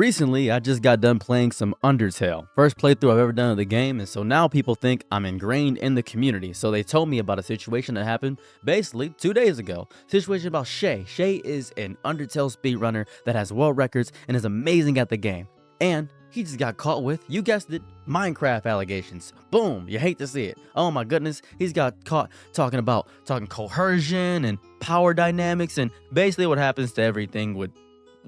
Recently, I just got done playing some Undertale. First playthrough I've ever done of the game, and so now people think I'm ingrained in the community. So they told me about a situation that happened basically 2 days ago. Situation about Shayy. Shayy is an Undertale speedrunner that has world records and is amazing at the game. And he just got caught with, you guessed it, Minecraft allegations. Boom, you hate to see it. Oh my goodness, he's got caught talking coercion and power dynamics, and basically what happens to everything with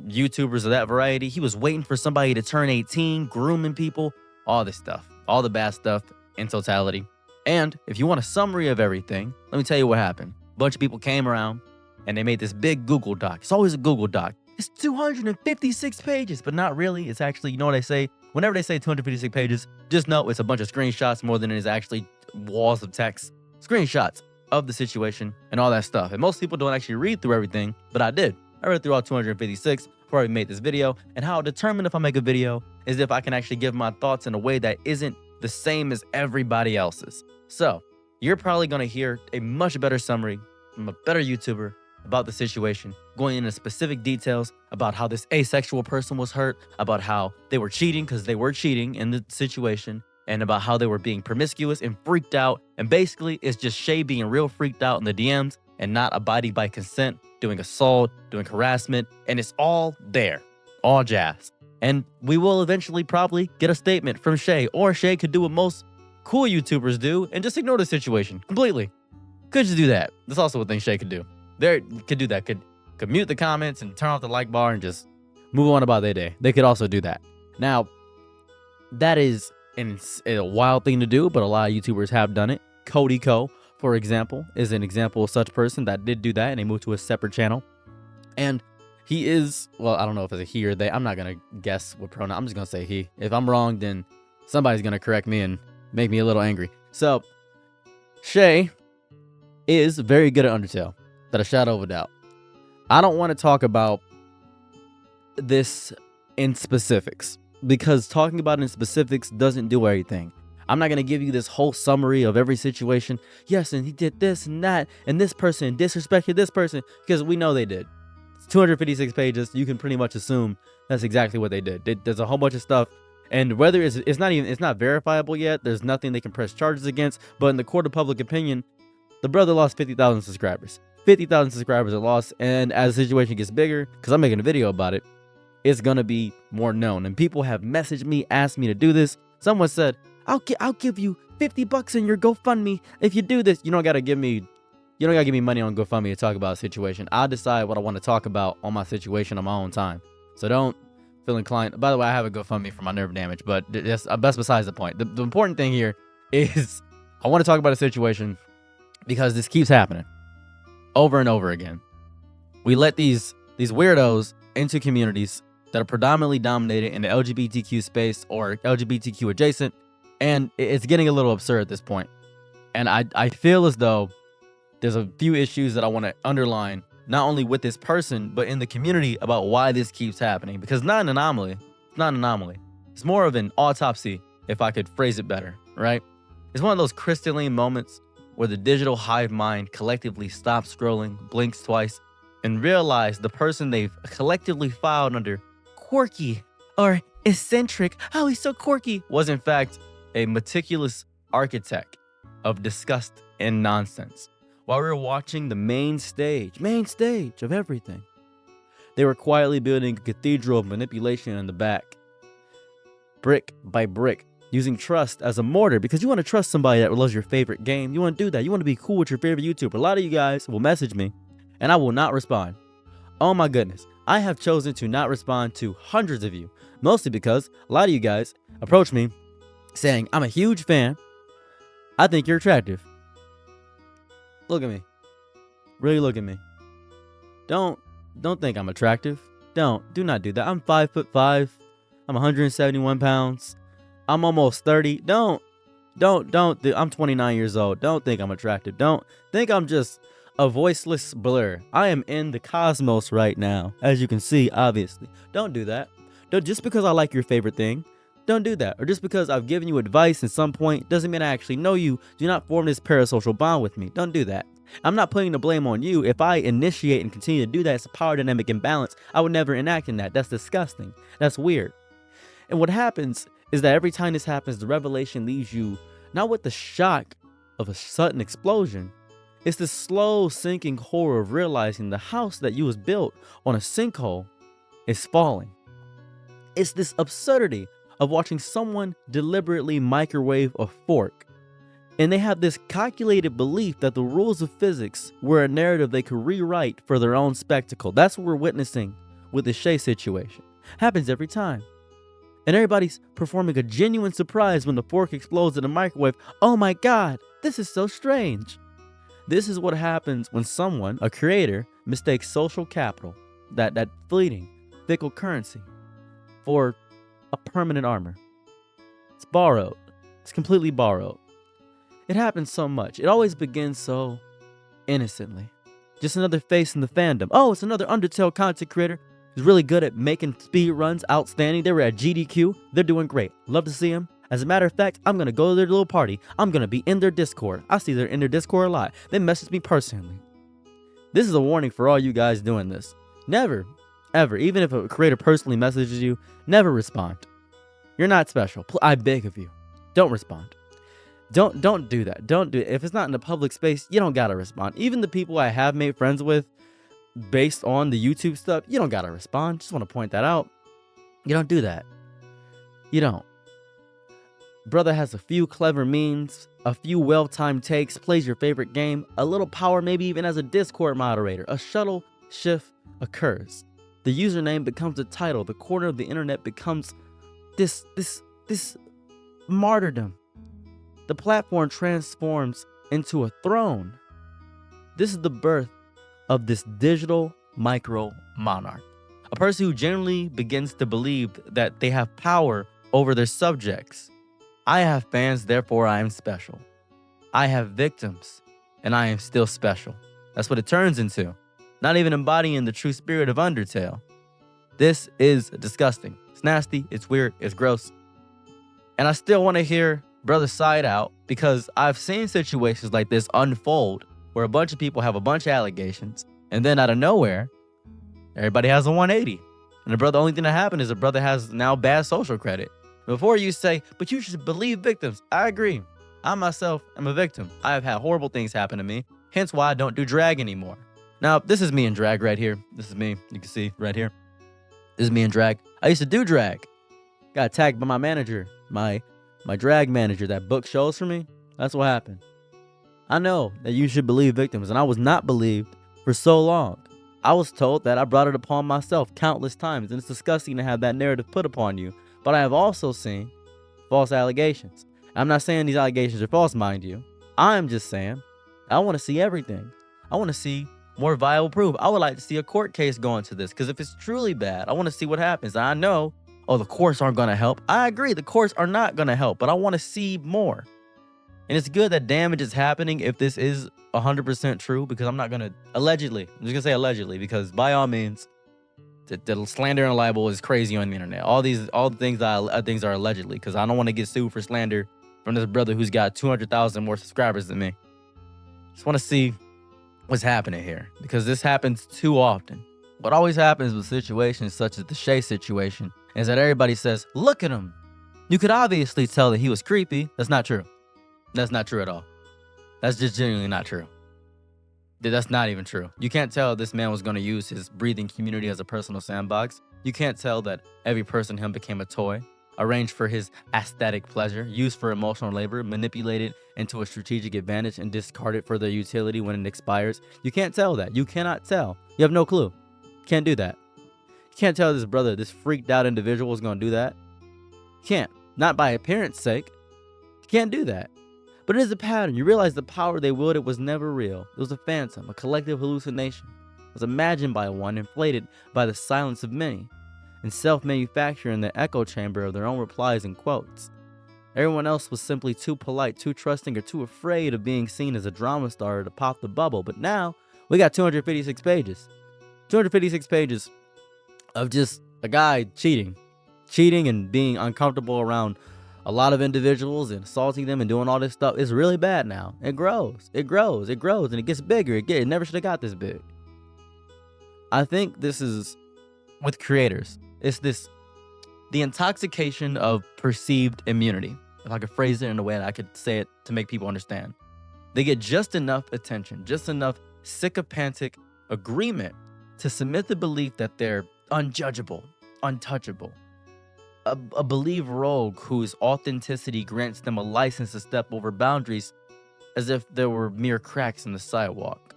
YouTubers of that variety. He was waiting for somebody to turn 18, grooming people, all this stuff, all the bad stuff in totality. And if you want a summary of everything, let me tell you what happened. A bunch of people came around and they made this big Google Doc. It's always a Google Doc. It's 256 pages, but not really. It's actually, you know what I say? Whenever they say 256 pages, just know it's a bunch of screenshots more than it is actually walls of text. Screenshots of the situation and all that stuff. And most people don't actually read through everything, but I did. I read through all 256 before I made this video, and how I determine if I make a video is if I can actually give my thoughts in a way that isn't the same as everybody else's. So, you're probably going to hear a much better summary from a better YouTuber about the situation, going into specific details about how this asexual person was hurt, about how they were cheating because they were cheating in the situation, and about how they were being promiscuous and freaked out. And basically, it's just Shayy being real freaked out in the DMs and not abiding by consent, doing assault, doing harassment, and it's all there, all jazz. And we will eventually probably get a statement from Shayy, or Shayy could do what most cool YouTubers do and just ignore the situation completely. Could just do that. That's also a thing Shayy could do. Could do that. Could mute the comments and turn off the like bar and just move on about their day. They could also do that. Now, that is a wild thing to do, but a lot of YouTubers have done it. Cody Co, for example, is an example of such person that did do that, and they moved to a separate channel. And he is, well, I don't know if it's a he or they. I'm not going to guess what pronoun. I'm just going to say he. If I'm wrong, then somebody's going to correct me and make me a little angry. So, Shayy is very good at Undertale, without a shadow of a doubt. I don't want to talk about this in specifics, because talking about it in specifics doesn't do anything. I'm not going to give you this whole summary of every situation. Yes, and he did this and that, and this person disrespected this person, because we know they did. It's 256 pages. You can pretty much assume that's exactly what they did. There's a whole bunch of stuff, and whether it's not verifiable yet. There's nothing they can press charges against. But in the court of public opinion, the brother lost 50,000 subscribers. 50,000 subscribers are lost, and as the situation gets bigger, because I'm making a video about it, it's gonna be more known. And people have messaged me, asked me to do this. Someone said, I'll give you $50 in your GoFundMe if you do this. You don't gotta give me money on GoFundMe to talk about a situation. I'll decide what I want to talk about on my situation on my own time. So don't feel inclined. By the way, I have a GoFundMe for my nerve damage, but that's besides the point. The important thing here is I want to talk about a situation because this keeps happening over and over again. We let these weirdos into communities that are predominantly dominated in the LGBTQ space or LGBTQ adjacent, and it's getting a little absurd at this point. And I feel as though there's a few issues that I want to underline, not only with this person, but in the community about why this keeps happening. Because it's not an anomaly. It's not an anomaly. It's more of an autopsy, if I could phrase it better, right? It's one of those crystalline moments where the digital hive mind collectively stops scrolling, blinks twice, and realize the person they've collectively filed under quirky or eccentric, oh, he's so quirky, was in fact a meticulous architect of disgust and nonsense. While we were watching the main stage of everything, they were quietly building a cathedral of manipulation in the back, brick by brick, using trust as a mortar, because you want to trust somebody that loves your favorite game. You want to do that. You want to be cool with your favorite YouTuber. A lot of you guys will message me, and I will not respond. Oh my goodness. I have chosen to not respond to hundreds of you, mostly because a lot of you guys approach me saying, I'm a huge fan. I think you're attractive. Look at me. Really look at me. Don't think I'm attractive. Do not do that. I'm 5'5". I'm 171 pounds. I'm almost 30. Don't. I'm 29 years old. Don't think I'm attractive. Don't think I'm just a voiceless blur. I am in the cosmos right now, as you can see, obviously. Don't do that. Just because I like your favorite thing, don't do that. Or just because I've given you advice at some point doesn't mean I actually know you. Do not form this parasocial bond with me. Don't do that. I'm not putting the blame on you. If I initiate and continue to do that, it's a power dynamic imbalance. I would never enact in that. That's disgusting. That's weird. And what happens is that every time this happens, the revelation leaves you not with the shock of a sudden explosion. It's the slow sinking horror of realizing the house that you was built on a sinkhole is falling. It's this absurdity of watching someone deliberately microwave a fork. And they have this calculated belief that the rules of physics were a narrative they could rewrite for their own spectacle. That's what we're witnessing with the Shayy situation. Happens every time. And everybody's performing a genuine surprise when the fork explodes in the microwave. Oh my God, this is so strange. This is what happens when someone, a creator, mistakes social capital, that fleeting, fickle currency, for a permanent armor. It's borrowed. It's completely borrowed. It happens so much. It always begins so innocently. Just another face in the fandom. Oh, it's another Undertale content creator who's really good at making speed runs, outstanding. They were at GDQ. They're doing great. Love to see them. As a matter of fact, I'm going to go to their little party. I'm going to be in their Discord. I see they're in their Discord a lot. They message me personally. This is a warning for all you guys doing this. Never, ever, even if a creator personally messages you, never respond. You're not special. I beg of you. Don't respond. Don't do that. Don't do it. If it's not in a public space, you don't gotta respond. Even the people I have made friends with based on the YouTube stuff, you don't gotta respond. Just want to point that out. You don't do that. You don't. Brother has a few clever memes, a few well-timed takes, plays your favorite game, a little power, maybe even as a Discord moderator. A shuttle shift occurs. The username becomes the title. The corner of the internet becomes this martyrdom. The platform transforms into a throne. This is the birth of this digital micro monarch. A person who generally begins to believe that they have power over their subjects. I have fans, therefore I am special. I have victims, and I am still special. That's what it turns into. Not even embodying the true spirit of Undertale. This is disgusting. It's nasty, it's weird, it's gross. And I still want to hear brother's side out because I've seen situations like this unfold where a bunch of people have a bunch of allegations and then out of nowhere, everybody has a 180. And the only thing that happened is the brother has now bad social credit. Before you say, but you should believe victims. I agree. I myself am a victim. I have had horrible things happen to me, hence why I don't do drag anymore. Now, this is me in drag right here. This is me. You can see right here. This is me in drag. I used to do drag. Got tagged by my manager, my drag manager that booked shows for me. That's what happened. I know that you should believe victims, and I was not believed for so long. I was told that I brought it upon myself countless times, and it's disgusting to have that narrative put upon you. But I have also seen false allegations. I'm not saying these allegations are false, mind you. I'm just saying I want to see everything. I want to see more viable proof. I would like to see a court case go into this, because if it's truly bad, I want to see what happens. I know, oh, the courts aren't going to help. I agree, the courts are not going to help, but I want to see more. And it's good that damage is happening if this is 100% true, because I'm not going to, allegedly, I'm just going to say allegedly, because by all means, the slander and libel is crazy on the internet. All the things are allegedly, because I don't want to get sued for slander from this brother who's got 200,000 more subscribers than me. Just want to see what's happening here, because this happens too often. What always happens with situations such as the Shayy situation is that everybody says, look at him. You could obviously tell that he was creepy. That's not true. That's not true at all. That's just genuinely not true. That's not even true. You can't tell this man was going to use his breathing community as a personal sandbox. You can't tell that every person him became a toy, arranged for his aesthetic pleasure, used for emotional labor, manipulated into a strategic advantage, and discarded for their utility when it expires. You can't tell that. You cannot tell. You have no clue. Can't do that. You can't tell this brother, this freaked out individual is going to do that. You can't. Not by appearance sake. You can't do that. But it is a pattern. You realize the power they wielded was never real. It was a phantom, a collective hallucination. It was imagined by one, inflated by the silence of many, and self-manufactured in the echo chamber of their own replies and quotes. Everyone else was simply too polite, too trusting, or too afraid of being seen as a drama star to pop the bubble. But now, we got 256 pages. 256 pages of just a guy cheating and being uncomfortable around a lot of individuals and assaulting them and doing all this stuff. It's really bad now. It grows, and it gets bigger. It never should have got this big. I think this is with creators. It's the intoxication of perceived immunity. If I could phrase it in a way that I could say it to make people understand. They get just enough attention, just enough sycophantic agreement to submit the belief that they're unjudgeable, untouchable. A believed rogue whose authenticity grants them a license to step over boundaries as if there were mere cracks in the sidewalk.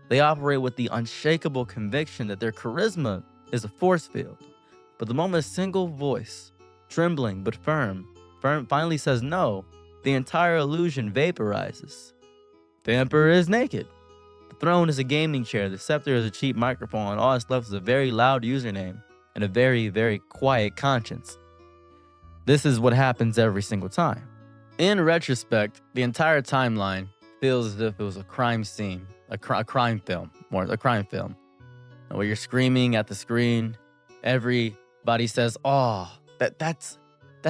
They operate with the unshakable conviction that their charisma is a force field. But the moment a single voice, trembling but firm, finally says no, the entire illusion vaporizes. The emperor is naked. The throne is a gaming chair. The scepter is a cheap microphone. And all that's left is a very loud username and a very, very quiet conscience. This is what happens every single time. In retrospect, the entire timeline feels as if it was a crime scene, a crime film, where you're screaming at the screen. Everybody says, "Oh, that's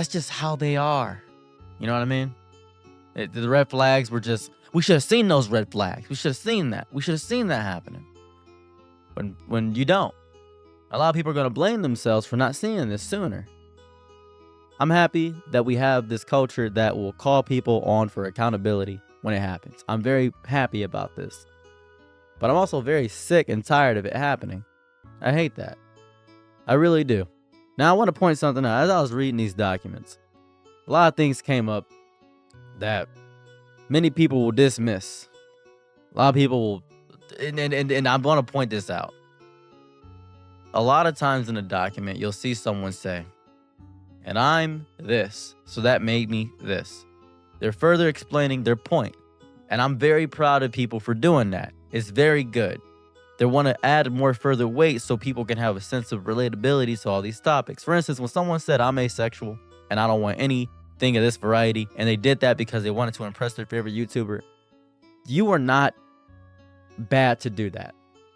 just how they are." You know what I mean? The red flags were just, we should have seen those red flags. We should have seen that. We should have seen that happening. When you don't, a lot of people are going to blame themselves for not seeing this sooner. I'm happy that we have this culture that will call people on for accountability when it happens. I'm very happy about this. But I'm also very sick and tired of it happening. I hate that. I really do. Now I want to point something out. As I was reading these documents, a lot of things came up that many people will dismiss. A lot of people will, and I'm going to point this out. A lot of times in a document, you'll see someone say, "And I'm this, so that made me this." They're further explaining their point. And I'm very proud of people for doing that. It's very good. They want to add more further weight so people can have a sense of relatability to all these topics. For instance, when someone said, "I'm asexual and I don't want anything of this variety," and they did that because they wanted to impress their favorite YouTuber, you are not bad to do that.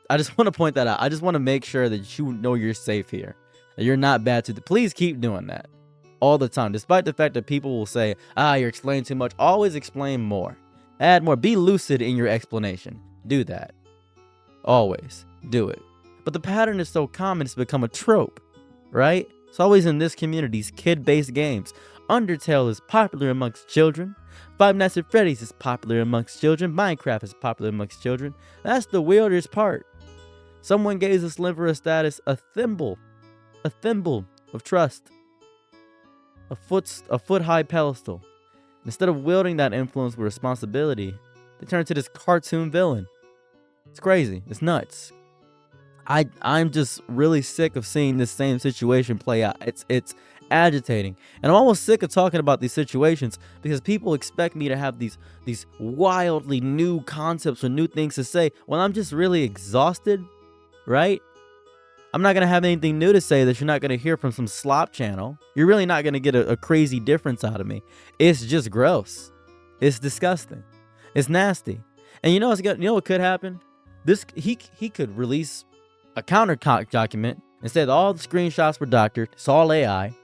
I just want to point that out. I just want to make sure that you know you're safe here. That you're not bad to please keep doing that all the time. Despite the fact that people will say, "You're explaining too much," always explain more. Add more. Be lucid in your explanation. Do that. Always do it. But the pattern is so common, it's become a trope, right? It's always in this community's kid-based games. Undertale is popular amongst children. Five Nights at Freddy's is popular amongst children. Minecraft is popular amongst children. That's the weirdest part. Someone gave a sliver of status a thimble of trust, a foot-high pedestal. Instead of wielding that influence with responsibility, they turn to this cartoon villain. It's crazy. It's nuts. I'm just really sick of seeing this same situation play out. It's agitating. And I'm almost sick of talking about these situations because people expect me to have these wildly new concepts or new things to say when I'm just really exhausted, right? I'm not going to have anything new to say that you're not going to hear from some slop channel. You're really not going to get a crazy difference out of me. It's just gross. It's disgusting. It's nasty. And you know what could happen? He could release a counter document and say that all the screenshots were doctored. It's all AI.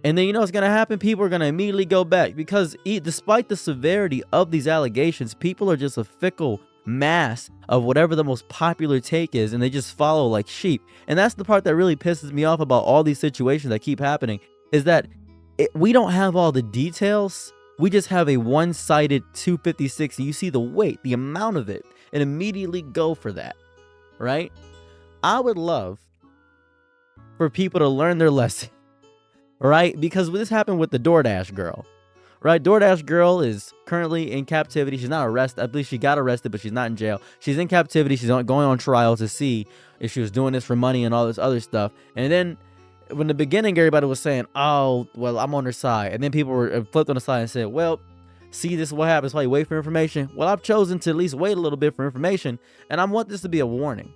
And then you know what's going to happen? People are going to immediately go back because despite the severity of these allegations, people are just a fickle mass of whatever the most popular take is, and they just follow like sheep. And that's the part that really pisses me off about all these situations that keep happening, is that we don't have all the details. We just have a one-sided 256. You see the weight, the amount of it, and immediately go for that, right? I would love for people to learn their lesson, right? Because this happened with the DoorDash girl, right? DoorDash girl is currently in captivity. She's not arrested. I believe she got arrested, but she's not in jail. She's in captivity. She's going on trial to see if she was doing this for money and all this other stuff. And then when the beginning, everybody was saying, "Oh, well, I'm on her side." And then people were flipped on the side and said, "Well, see, this is what happens while you wait for information." Well, I've chosen to at least wait a little bit for information, and I want this to be a warning.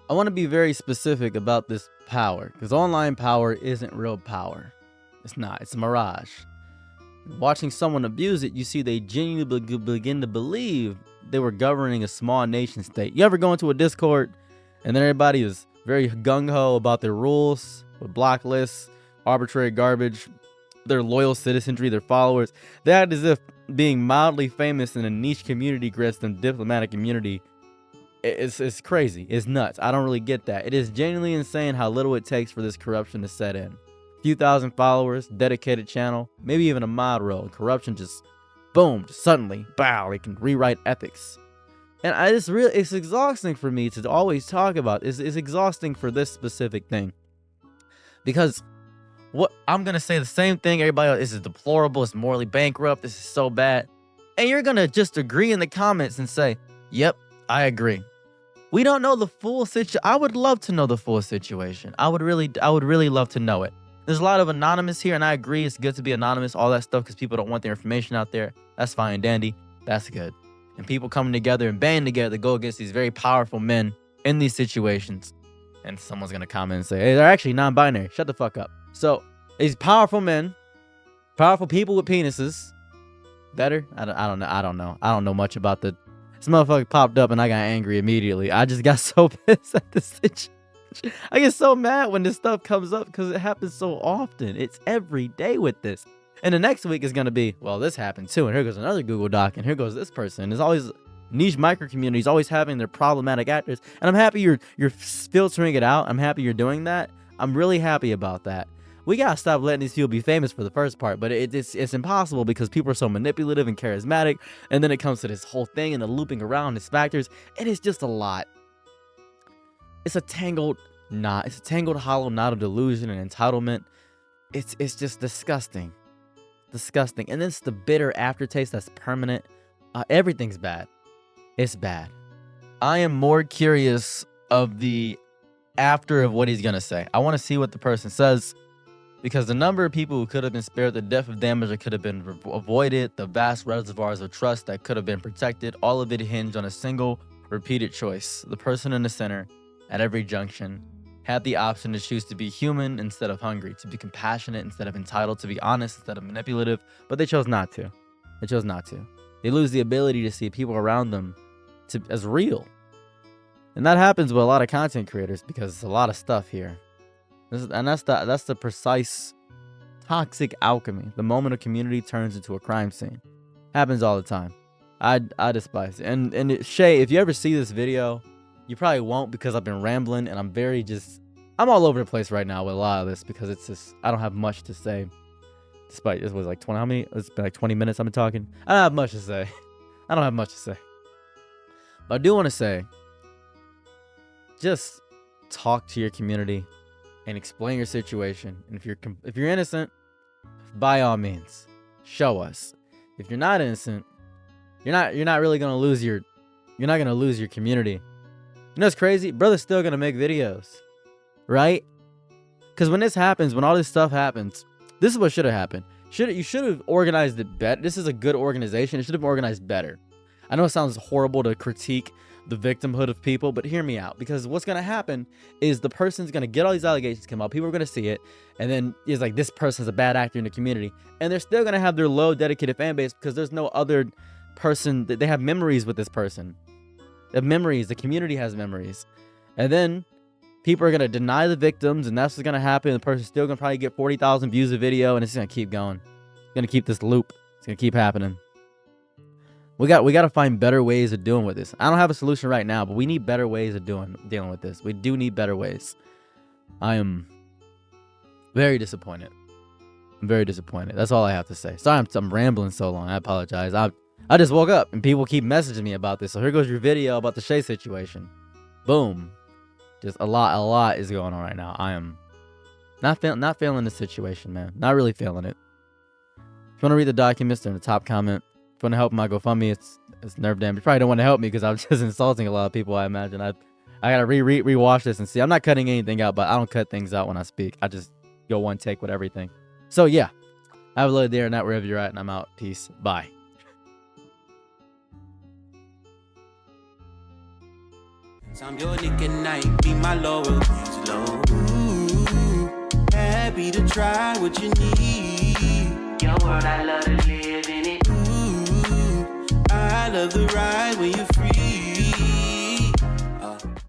I want to be very specific about this power, because online power isn't real power. It's not. It's a mirage. Watching someone abuse it, you see they genuinely begin to believe they were governing a small nation state. You ever go into a Discord, and then everybody is very gung-ho about their rules, with block lists, arbitrary garbage, their loyal citizenry, their followers. They act as if being mildly famous in a niche community grants them diplomatic immunity. It's crazy. It's nuts. I don't really get that. It is genuinely insane how little it takes for this corruption to set in. A few thousand followers, dedicated channel, maybe even a mod role, and corruption just, boom, just suddenly, bow, it can rewrite ethics. And it's exhausting for me to always talk about. It's exhausting for this specific thing. Because what I'm going to say the same thing. Everybody else, this is deplorable. It's morally bankrupt. This is so bad. And you're going to just agree in the comments and say, yep, I agree. We don't know the full situation. I would love to know the full situation. I would really love to know it. There's a lot of anonymous here, and I agree. It's good to be anonymous, all that stuff, because people don't want their information out there. That's fine and dandy. That's good. And people coming together and banding together to go against these very powerful men in these situations. And someone's going to comment and say, hey, they're actually non-binary. Shut the fuck up. So these powerful men, powerful people with penises, better? I don't know. I don't know much about the... This motherfucker popped up and I got angry immediately. I just got so pissed at this situation. I get so mad when this stuff comes up because it happens so often. It's every day with this. And the next week is going to be, well, this happened too. And here goes another Google Doc. And here goes this person. There's always niche micro communities always having their problematic actors. And I'm happy you're filtering it out. I'm happy you're doing that. I'm really happy about that. We got to stop letting these people be famous for the first part. But it's impossible because people are so manipulative and charismatic. And then it comes to this whole thing and the looping around these factors. And it's just a lot. It's a tangled knot. It's a tangled, hollow knot of delusion and entitlement. It's just disgusting. Disgusting. And then it's the bitter aftertaste that's permanent. Everything's bad. It's bad. I am more curious of the after of what he's going to say. I want to see what the person says. Because the number of people who could have been spared the depth of damage that could have been avoided, the vast reservoirs of trust that could have been protected, all of it hinged on a single repeated choice. The person in the center, at every junction, had the option to choose to be human instead of hungry, to be compassionate instead of entitled, to be honest instead of manipulative, but they chose not to. They chose not to. They lose the ability to see people around them as real. And that happens with a lot of content creators because there's a lot of stuff here. That's the precise toxic alchemy. The moment a community turns into a crime scene. Happens all the time. I despise it. And Shayy, if you ever see this video, you probably won't because I've been rambling and I'm all over the place right now with a lot of this because it's just, I don't have much to say. Despite, this was like 20, how many? It's been like 20 minutes I've been talking. I don't have much to say. I don't have much to say. But I do want to say, just talk to your community and explain your situation. And if you're innocent, by all means, show us. If you're not innocent, you're not really gonna lose your community. You know what's crazy? Brother's still gonna make videos, right? Because when this happens, when all this stuff happens, this is what should have happened. You should have organized it better. This is a good organization. It should have been organized better. I know it sounds horrible to critique the victimhood of people, but hear me out, because what's going to happen is the person's going to get all these allegations come out, people are going to see it, and then it's like, this person's a bad actor in the community, and they're still going to have their low dedicated fan base because there's no other person that they have memories with this person. They have memories. The community has memories, and then people are going to deny the victims, and that's what's going to happen. The person's still going to probably get 40,000 views a video, and it's going to keep going. It's going to keep this loop. It's going to keep happening. We got to find better ways of dealing with this. I don't have a solution right now, but we need better ways of dealing with this. We do need better ways. I am very disappointed. I'm very disappointed. That's all I have to say. Sorry, I'm rambling so long. I apologize. I just woke up and people keep messaging me about this. So here goes your video about the Shayy situation. Boom. Just a lot is going on right now. I am not feeling the situation, man. Not really feeling it. If you want to read the documents, they're in the top comment. If you want to help my GoFundMe, it's nerve damage. You probably don't want to help me because I'm just insulting a lot of people, I imagine. I gotta rewatch this and see. I'm not cutting anything out, but I don't cut things out when I speak. I just go one take with everything. So yeah, have a little day or not wherever you're at, and I'm out. Peace. Bye. I'm your nigga night, be my loyalties low. Ooh, happy to try what you need. Your world, I love to live in it. Ooh, I love the ride.